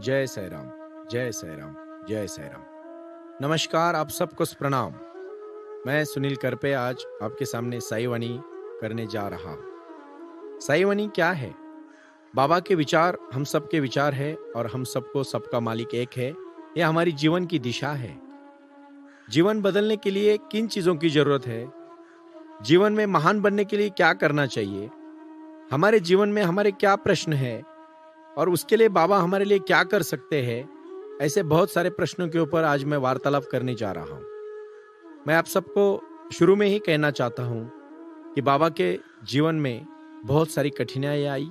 जय साई राम, जय साई राम, जय साई राम। नमस्कार, आप सबको प्रणाम। मैं सुनील करपे आज आपके सामने साई वाणी करने जा रहा हूं। साई वाणी क्या है? बाबा के विचार हम सबके विचार है और हम सबको सबका मालिक एक है। यह हमारी जीवन की दिशा है। जीवन बदलने के लिए किन चीजों की जरूरत है? जीवन में महान बनने के लिए क्या करना चाहिए? हमारे जीवन में हमारे क्या प्रश्न है और उसके लिए बाबा हमारे लिए क्या कर सकते हैं? ऐसे बहुत सारे प्रश्नों के ऊपर आज मैं वार्तालाप करने जा रहा हूं। मैं आप सबको शुरू में ही कहना चाहता हूं कि बाबा के जीवन में बहुत सारी कठिनाई आई।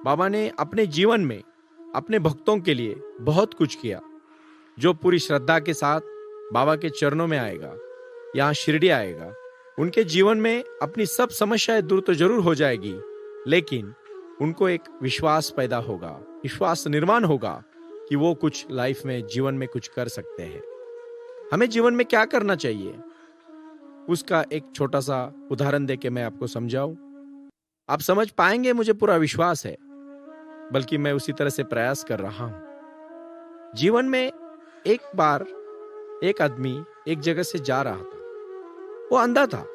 बाबा ने अपने जीवन में अपने भक्तों के लिए बहुत कुछ किया। जो पूरी श्रद्धा के साथ बाबा के चरणों में आएगा, यहाँ शिरडी आएगा, उनके जीवन में अपनी सब समस्याएं दूर तो जरूर हो जाएगी, लेकिन उनको एक विश्वास पैदा होगा, विश्वास निर्माण होगा कि वो कुछ लाइफ में जीवन में कुछ कर सकते हैं। हमें जीवन में क्या करना चाहिए, उसका एक छोटा सा उदाहरण देके मैं आपको समझाऊं। आप समझ पाएंगे, मुझे पूरा विश्वास है, बल्कि मैं उसी तरह से प्रयास कर रहा हूं। जीवन में एक बार एक आदमी एक जगह से जा रहा था। वो अंधा था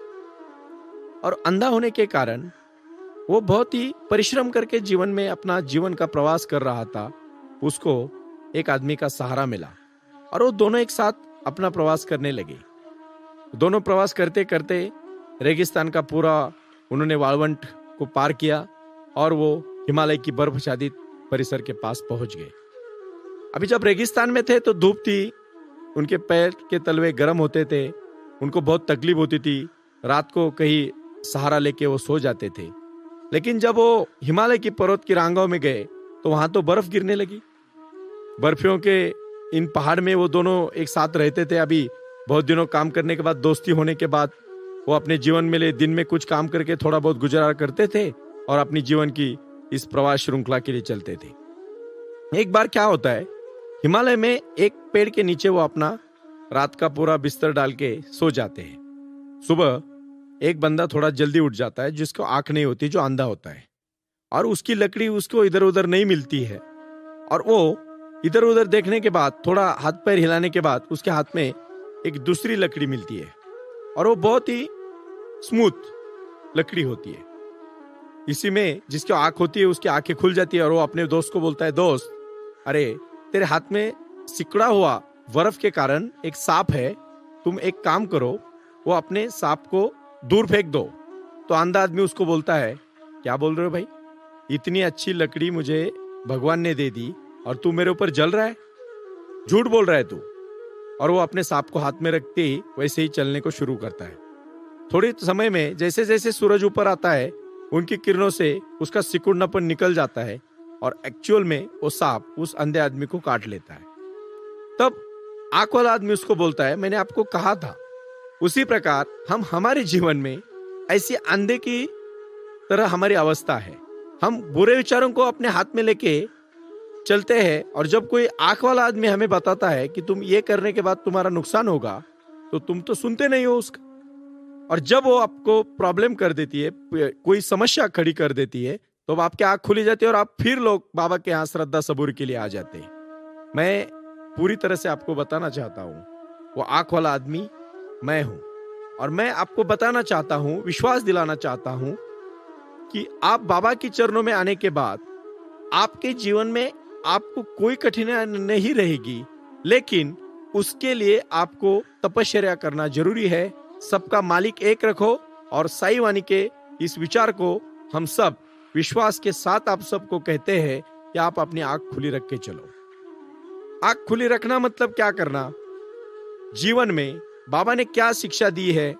और अंधा होने के कारण वो बहुत ही परिश्रम करके जीवन में अपना जीवन का प्रवास कर रहा था। उसको एक आदमी का सहारा मिला और वो दोनों एक साथ अपना प्रवास करने लगे। दोनों प्रवास करते करते रेगिस्तान का पूरा उन्होंने वाळवंट को पार किया और वो हिमालय की बर्फाच्छादित परिसर के पास पहुंच गए। अभी जब रेगिस्तान में थे तो धूप थी, उनके पैर के तलवे गर्म होते थे, उनको बहुत तकलीफ होती थी। रात को कहीं सहारा लेके वो सो जाते थे। लेकिन जब वो हिमालय की पर्वत की रांगों में गए तो वहां तो बर्फ गिरने लगी। बर्फियों के इन पहाड़ में वो दोनों एक साथ रहते थे। अभी बहुत दिनों काम करने के बाद, दोस्ती होने के बाद, वो अपने जीवन में लिए दिन में कुछ काम करके थोड़ा बहुत गुजारा करते थे और अपनी जीवन की इस प्रवास श्रृंखला के लिए चलते थे। एक बार क्या होता है, हिमालय में एक पेड़ के नीचे वो अपना रात का पूरा बिस्तर डाल के सो जाते हैं। सुबह एक बंदा थोड़ा जल्दी उठ जाता है, जिसको आंख नहीं होती, जो अंधा होता है, और उसकी लकड़ी उसको इधर उधर नहीं मिलती है। और वो इधर उधर देखने के बाद, थोड़ा हाथ पैर हिलाने के बाद, उसके हाथ में एक दूसरी लकड़ी मिलती है और वो बहुत ही स्मूथ लकड़ी होती है। इसी में जिसकी आंख होती है उसकी आंखें खुल जाती है और वो अपने दोस्त को बोलता है, दोस्त, अरे तेरे हाथ में सिकुड़ा हुआ बर्फ के कारण एक सांप है, तुम एक काम करो, वो अपने सांप को दूर फेंक दो। तो अंधा आदमी उसको बोलता है, क्या बोल रहे हो भाई, इतनी अच्छी लकड़ी मुझे भगवान ने दे दी और तू मेरे ऊपर जल रहा है, झूठ बोल रहा है तू। और वो अपने सांप को हाथ में रखते ही वैसे ही चलने को शुरू करता है। थोड़े समय में जैसे जैसे सूरज ऊपर आता है, उनकी किरणों से उसका सिकुड़नापन निकल जाता है और एक्चुअल में वो सांप उस अंधे आदमी को काट लेता है। तब आंख वाला आदमी उसको बोलता है, मैंने आपको कहा था। उसी प्रकार हम हमारे जीवन में ऐसी अंधे की तरह हमारी अवस्था है। हम बुरे विचारों को अपने हाथ में लेके चलते हैं और जब कोई आंख वाला आदमी हमें बताता है कि तुम ये करने के बाद तुम्हारा नुकसान होगा, तो तुम तो सुनते नहीं हो उसका। और जब वो आपको प्रॉब्लम कर देती है, कोई समस्या खड़ी कर देती है, तो आपकी आंख खुली जाती है और आप फिर लोग बाबा के यहाँ श्रद्धा सबूर के लिए आ जाते हैं। मैं पूरी तरह से आपको बताना चाहता हूँ, वो आंख वाला आदमी मैं हूं और मैं आपको बताना चाहता हूं, विश्वास दिलाना चाहता हूं कि आप बाबा के चरणों में आने के बाद आपके जीवन में आपको कोई कठिनाई नहीं रहेगी, लेकिन उसके लिए आपको तपश्चर्या करना जरूरी है। सबका मालिक एक रखो और साई वाणी के इस विचार को हम सब विश्वास के साथ आप सबको कहते हैं कि आप अपनी आंख खुली रख के चलो। आंख खुली रखना मतलब क्या करना, जीवन में बाबा ने क्या शिक्षा दी है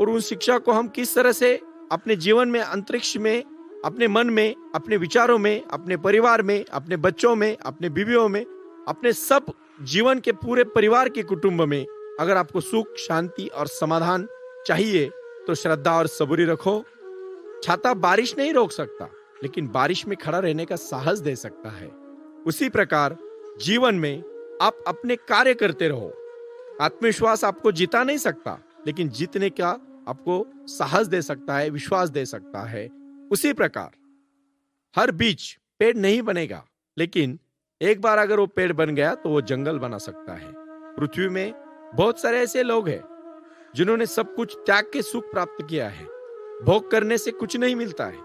और उन शिक्षा को हम किस तरह से अपने जीवन में, अंतरिक्ष में, अपने मन में, अपने विचारों में, अपने परिवार में, अपने बच्चों में, अपने बीवियों में, अपने सब जीवन के पूरे परिवार के कुटुंब में अगर आपको सुख, शांति और समाधान चाहिए तो श्रद्धा और सबूरी रखो। छाता बारिश नहीं रोक सकता, लेकिन बारिश में खड़ा रहने का साहस दे सकता है। उसी प्रकार जीवन में आप अपने कार्य करते रहो। आत्मविश्वास आपको जिता नहीं सकता, लेकिन जीतने का आपको साहस दे सकता है, विश्वास दे सकता है। उसी प्रकार हर बीज पेड़ नहीं बनेगा, लेकिन एक बार अगर वो पेड़ बन गया तो वो जंगल बना सकता है। पृथ्वी में बहुत सारे ऐसे लोग हैं जिन्होंने सब कुछ त्याग के सुख प्राप्त किया है। भोग करने से कुछ नहीं मिलता है,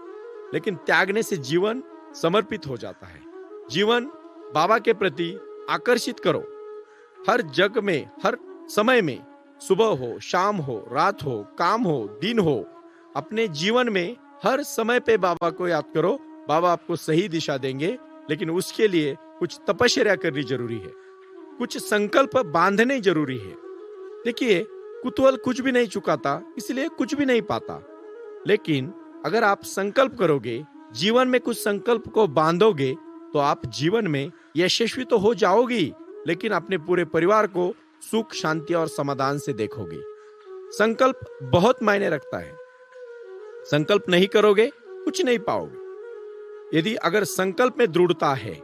लेकिन त्यागने से जीवन समर्पित हो जाता है। जीवन बाबा के प्रति आकर्षित करो। हर जग में, हर समय में, सुबह हो, शाम हो, रात हो, काम हो, दिन हो, अपने जीवन में हर समय पे बाबा को याद करो। बाबा आपको सही दिशा देंगे, लेकिन उसके लिए कुछ तपस्या करनी जरूरी है, कुछ संकल्प बांधने जरूरी है। देखिए, कुतूहल कुछ भी नहीं चुकाता, इसलिए कुछ भी नहीं पाता। लेकिन अगर आप संकल्प करोगे, जीवन में कुछ संकल्प को बांधोगे, तो आप जीवन में यशस्वी तो हो जाओगी, लेकिन अपने पूरे परिवार को सुख, शांति और समाधान से देखोगे। संकल्प बहुत मायने रखता है। संकल्प नहीं करोगे, कुछ नहीं पाओगे। यदि अगर संकल्प में दृढ़ता है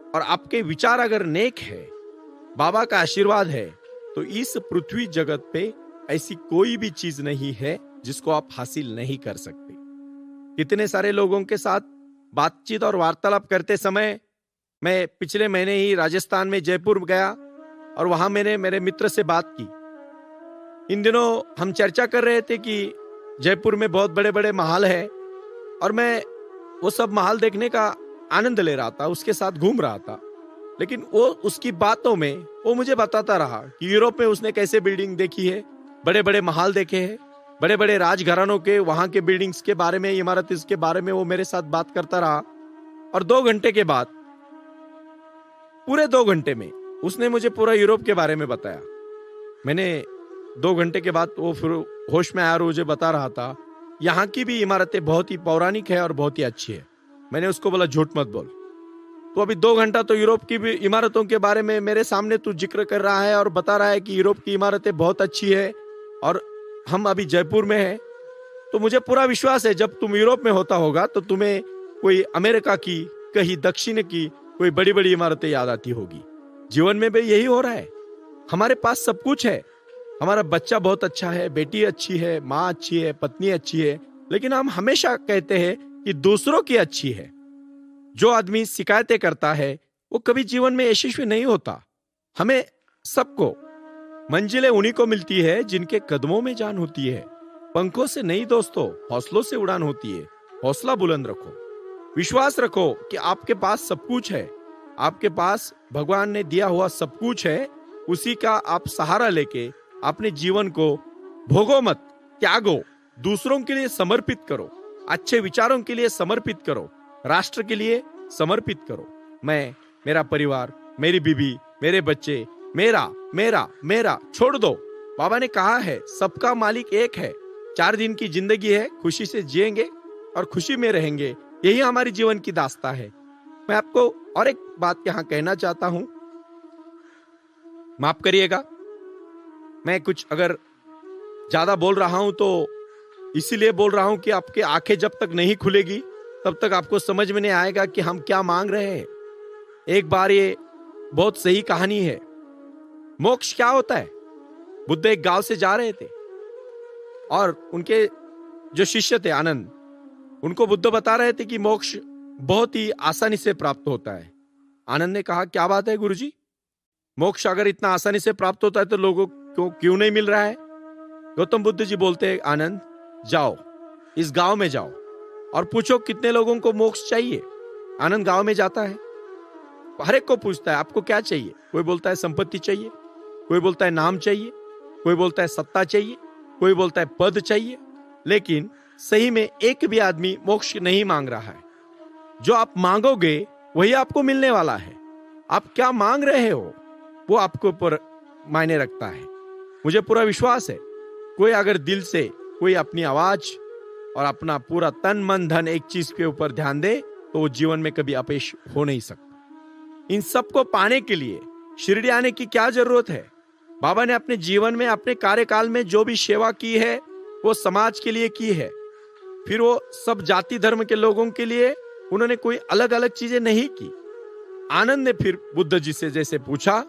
और आपके विचार अगर नेक है, बाबा का आशीर्वाद है, तो इस पृथ्वी जगत पे ऐसी कोई भी चीज नहीं है जिसको आप हासिल नहीं कर सकते। कितने सारे लोगों के साथ बातचीत और वार्तालाप करते समय, मैं पिछले महीने ही राजस्थान में जयपुर गया और वहां मैंने मेरे मित्र से बात की। इन दिनों हम चर्चा कर रहे थे कि जयपुर में बहुत बड़े बड़े महल है और मैं वो सब महल देखने का आनंद ले रहा था, उसके साथ घूम रहा था। लेकिन वो उसकी बातों में वो मुझे बताता रहा कि यूरोप में उसने कैसे बिल्डिंग देखी है, बड़े बड़े महल देखे हैं, बड़े बड़े राजघरानों के वहां के बिल्डिंग्स के बारे में, इमारत इसके बारे में वो मेरे साथ बात करता रहा। और 2 घंटे के बाद, पूरे 2 घंटे में उसने मुझे पूरा यूरोप के बारे में बताया। मैंने 2 घंटे के बाद वो फिर होश में आया और मुझे बता रहा था यहाँ की भी इमारतें बहुत ही पौराणिक है और बहुत ही अच्छी है। मैंने उसको बोला झूठ मत बोल, तो अभी 2 घंटा तो यूरोप की भी इमारतों के बारे में मेरे सामने तू जिक्र कर रहा है और बता रहा है कि यूरोप की इमारतें बहुत अच्छी है और हम अभी जयपुर में हैं। तो मुझे पूरा विश्वास है जब तुम यूरोप में होता होगा तो तुम्हें कोई अमेरिका की, कहीं दक्षिण की कोई बड़ी बड़ी इमारतें याद आती होगी। जीवन में भी यही हो रहा है। हमारे पास सब कुछ है, हमारा बच्चा बहुत अच्छा है, बेटी अच्छी है, माँ अच्छी है, पत्नी अच्छी है, लेकिन हम हमेशा कहते हैं कि दूसरों की अच्छी है। जो आदमी शिकायतें करता है वो कभी जीवन में यशस्वी नहीं होता। हमें सबको मंजिलें उन्हीं को मिलती है जिनके कदमों में जान होती है। पंखों से नहीं दोस्तों, हौसलों से उड़ान होती है। हौसला बुलंद रखो, विश्वास रखो कि आपके पास सब कुछ है। आपके पास भगवान ने दिया हुआ सब कुछ है, उसी का आप सहारा लेके अपने जीवन को भोगो मत, त्यागो, दूसरों के लिए समर्पित करो, अच्छे विचारों के लिए समर्पित करो, राष्ट्र के लिए समर्पित करो। मैं, मेरा परिवार, मेरी बीवी, मेरे बच्चे, मेरा मेरा मेरा छोड़ दो। बाबा ने कहा है सबका मालिक एक है। 4 दिन की जिंदगी है, खुशी से जिएंगे और खुशी में रहेंगे, यही हमारी जीवन की दास्तां है। मैं आपको और एक बात यहाँ कहना चाहता हूं, माफ करिएगा मैं कुछ अगर ज्यादा बोल रहा हूं तो इसीलिए बोल रहा हूं कि आपकी आंखें जब तक नहीं खुलेगी तब तक आपको समझ में नहीं आएगा कि हम क्या मांग रहे हैं। एक बार ये बहुत सही कहानी है। मोक्ष क्या होता है? बुद्ध एक गांव से जा रहे थे और उनके जो शिष्य थे आनंद, उनको बुद्ध बता रहे थे कि मोक्ष बहुत ही आसानी से प्राप्त होता है। आनंद ने कहा क्या बात है गुरुजी, मोक्ष अगर इतना आसानी से प्राप्त होता है तो लोगों को क्यों नहीं मिल रहा है? गौतम बुद्ध जी बोलते हैं आनंद जाओ, इस गांव में जाओ और पूछो कितने लोगों को मोक्ष चाहिए। आनंद गांव में जाता है, हर एक को पूछता है आपको क्या चाहिए। कोई बोलता है संपत्ति चाहिए, कोई बोलता है नाम चाहिए, कोई बोलता है सत्ता चाहिए, कोई बोलता है पद चाहिए, लेकिन सही में एक भी आदमी मोक्ष नहीं मांग रहा है। जो आप मांगोगे वही आपको मिलने वाला है। आप क्या मांग रहे हो वो आपके ऊपर मायने रखता है। मुझे पूरा विश्वास है कोई अगर दिल से कोई अपनी आवाज और अपना पूरा तन मन धन एक चीज के ऊपर ध्यान दे तो वो जीवन में कभी अपयश हो नहीं सकता। इन सब को पाने के लिए शिरडी आने की क्या जरूरत है? बाबा ने अपने जीवन में, अपने कार्यकाल में जो भी सेवा की है वो समाज के लिए की है। फिर वो सब जाति धर्म के लोगों के लिए उन्होंने कोई अलग अलग चीजें नहीं की। आनंद ने फिर बुद्ध जी से जैसे पूछा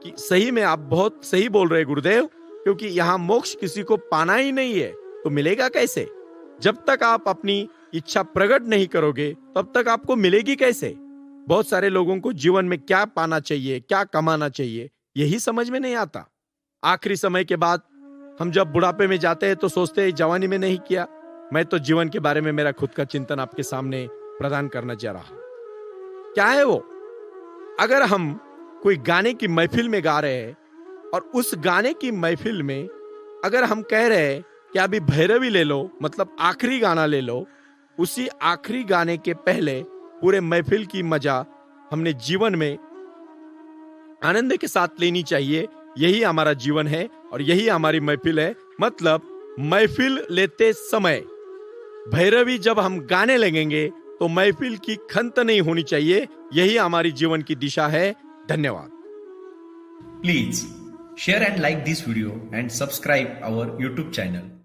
कि सही में आप बहुत सही बोल रहे गुरुदेव, क्योंकि यहाँ मोक्ष किसी को पाना ही नहीं है तो मिलेगा कैसे? जब तक आप अपनी इच्छा प्रकट नहीं करोगे तब तक आपको मिलेगी कैसे? बहुत सारे लोगों को जीवन में क्या पाना चाहिए, क्या कमाना चाहिए, यही समझ में नहीं आता। आखिरी समय के बाद हम जब बुढ़ापे में जाते हैं तो सोचते हैं जवानी में नहीं किया। मैं तो जीवन के बारे में मेरा खुद का चिंतन आपके सामने प्रदान करना चाह रहा हूं। क्या है वो? अगर हम कोई गाने की महफिल में गा रहे हैं और उस गाने की महफिल में अगर हम कह रहे हैं कि अभी भैरवी ले लो, मतलब आखिरी गाना ले लो, उसी आखिरी गाने के पहले पूरे महफिल की मजा हमने जीवन में आनंद के साथ लेनी चाहिए। यही हमारा जीवन है और यही हमारी महफिल है। मतलब महफिल लेते समय भैरवी जब हम गाने लगेंगे तो महफिल की खंत नहीं होनी चाहिए। यही हमारी जीवन की दिशा है। धन्यवाद। Please share and like this video and subscribe our YouTube channel.